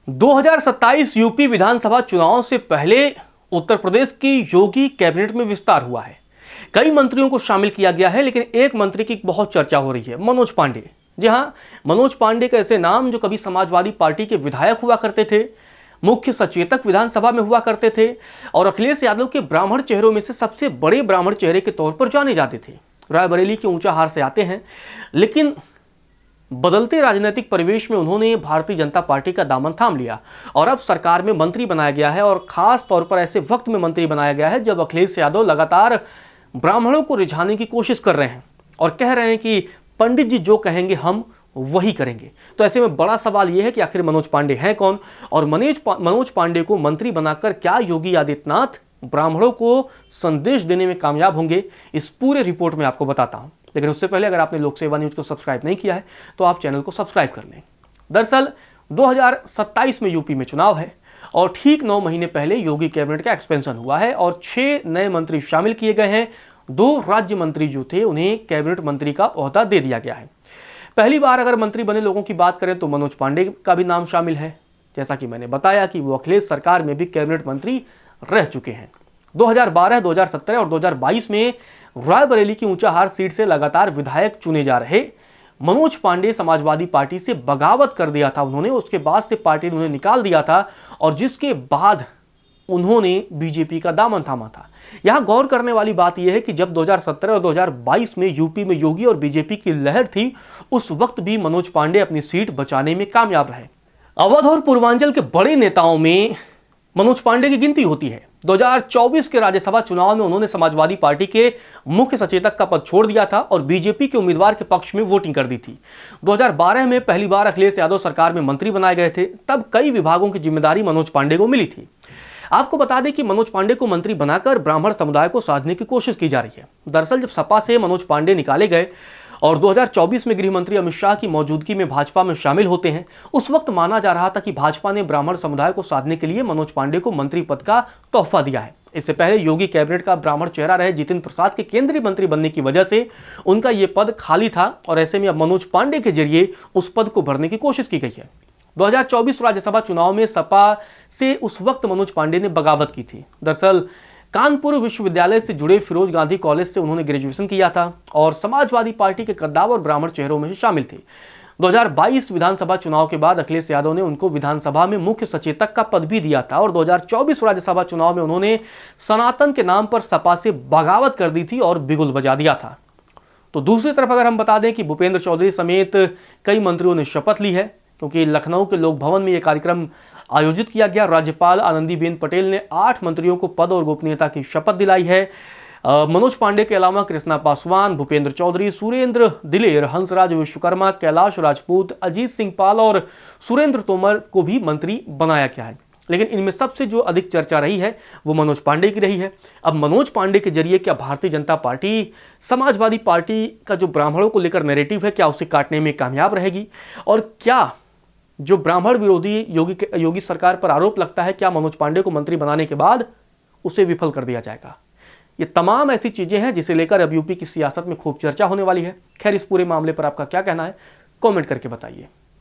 2027 UP विधानसभा चुनाव से पहले उत्तर प्रदेश की योगी कैबिनेट में विस्तार हुआ है। कई मंत्रियों को शामिल किया गया है, लेकिन एक मंत्री की बहुत चर्चा हो रही है, मनोज पांडे। जी हां, मनोज पांडे का ऐसे नाम जो कभी समाजवादी पार्टी के विधायक हुआ करते थे, मुख्य सचेतक विधानसभा में हुआ करते थे और अखिलेश यादव के ब्राह्मण चेहरों में से सबसे बड़े ब्राह्मण चेहरे के तौर पर जाने जाते थे। रायबरेली के ऊंचाहार से आते हैं, लेकिन बदलते राजनीतिक परिवेश में उन्होंने भारतीय जनता पार्टी का दामन थाम लिया और अब सरकार में मंत्री बनाया गया है। और खास तौर पर ऐसे वक्त में मंत्री बनाया गया है जब अखिलेश यादव लगातार ब्राह्मणों को रिझाने की कोशिश कर रहे हैं और कह रहे हैं कि पंडित जी जो कहेंगे हम वही करेंगे। तो ऐसे में बड़ा सवाल यह है कि आखिर मनोज पांडे हैं कौन और मनोज पांडे को मंत्री बनाकर क्या योगी आदित्यनाथ ब्राह्मणों को संदेश देने में कामयाब होंगे, इस पूरे रिपोर्ट में आपको बताता हूं। लेकिन उससे पहले अगर आपने लोक सेवा न्यूज को सब्सक्राइब नहीं किया है तो आप चैनल को सब्सक्राइब कर लें। दरअसल 2027 में यूपी में चुनाव है और ठीक 9 महीने पहले योगी कैबिनेट का एक्सपेंशन हुआ है और 6 नए मंत्री शामिल किए गए हैं। 2 राज्य मंत्री जो थे उन्हें कैबिनेट मंत्री का ओहदा दे दिया गया है। पहली बार अगर मंत्री बने लोगों की बात करें तो मनोज पांडे का भी नाम शामिल है। जैसा कि मैंने बताया कि वो अखिलेश सरकार में भी कैबिनेट मंत्री रह चुके हैं। 2012, 2017 और 2022 में रायबरेली की ऊंचाहार सीट से लगातार विधायक चुने जा रहे मनोज पांडे समाजवादी पार्टी से बगावत कर दिया था उन्होंने। उसके बाद से पार्टी ने उन्हें निकाल दिया था और जिसके बाद उन्होंने बीजेपी का दामन थामा था। यहां गौर करने वाली बात यह है कि जब 2017 और 2022 में यूपी में योगी और बीजेपी की लहर थी, उस वक्त भी मनोज पांडे अपनी सीट बचाने में कामयाब रहे। अवध और पूर्वांचल के बड़े नेताओं में मनोज पांडे की गिनती होती है। 2024 के राज्यसभा चुनाव में उन्होंने समाजवादी पार्टी के मुख्य सचेतक का पद छोड़ दिया था और बीजेपी के उम्मीदवार के पक्ष में वोटिंग कर दी थी। 2012 में पहली बार अखिलेश यादव सरकार में मंत्री बनाए गए थे, तब कई विभागों की जिम्मेदारी मनोज पांडे को मिली थी। आपको बता दें कि मनोज पांडे को मंत्री बनाकर ब्राह्मण समुदाय को साधने की कोशिश की जा रही है। दरअसल जब सपा से मनोज पांडे निकाले गए और 2024 में गृह मंत्री अमित शाह की मौजूदगी में भाजपा में शामिल होते हैं, उस वक्त माना जा रहा था कि भाजपा ने ब्राह्मण समुदाय को साधने के लिए मनोज पांडे को मंत्री पद का तोहफा दिया है। इससे पहले योगी कैबिनेट का ब्राह्मण चेहरा रहे जितिन प्रसाद के केंद्रीय मंत्री बनने की वजह से उनका यह पद खाली था और ऐसे में अब मनोज पांडे के जरिए उस पद को भरने की कोशिश की गई है। 2024 राज्यसभा चुनाव में सपा से उस वक्त मनोज पांडे ने बगावत की थी। दरअसल कानपुर विश्वविद्यालय से जुड़े फिरोज गांधी कॉलेज से उन्होंने ग्रेजुएशन किया था और समाजवादी पार्टी के कद्दावर ब्राह्मण चेहरों में शामिल थे। 2022 विधानसभा चुनाव के बाद अखिलेश यादव ने उनको विधानसभा में मुख्य सचेतक का पद भी दिया था और 2024 राज्यसभा चुनाव में उन्होंने सनातन के नाम पर सपा से बगावत कर दी थी और बिगुल बजा दिया था। तो दूसरी तरफ अगर हम बता दें कि भूपेंद्र चौधरी समेत कई मंत्रियों ने शपथ ली है, क्योंकि लखनऊ के लोक भवन में यह कार्यक्रम आयोजित किया गया। राज्यपाल आनंदीबेन पटेल ने 8 मंत्रियों को पद और गोपनीयता की शपथ दिलाई है। मनोज पांडे के अलावा कृष्णा पासवान, भूपेंद्र चौधरी, सुरेंद्र दिलेर, हंसराज विश्वकर्मा, कैलाश राजपूत, अजीत सिंह पाल और सुरेंद्र तोमर को भी मंत्री बनाया गया है। लेकिन इनमें सबसे जो अधिक चर्चा रही है वो मनोज पांडे की रही है। अब मनोज पांडे के जरिए क्या भारतीय जनता पार्टी समाजवादी पार्टी का जो ब्राह्मणों को लेकर नैरेटिव है, क्या उसे काटने में कामयाब रहेगी और क्या जो ब्राह्मण विरोधी योगी सरकार पर आरोप लगता है, क्या मनोज पांडे को मंत्री बनाने के बाद उसे विफल कर दिया जाएगा? ये तमाम ऐसी चीजें हैं जिसे लेकर अब यूपी की सियासत में खूब चर्चा होने वाली है। खैर, इस पूरे मामले पर आपका क्या कहना है, कमेंट करके बताइए।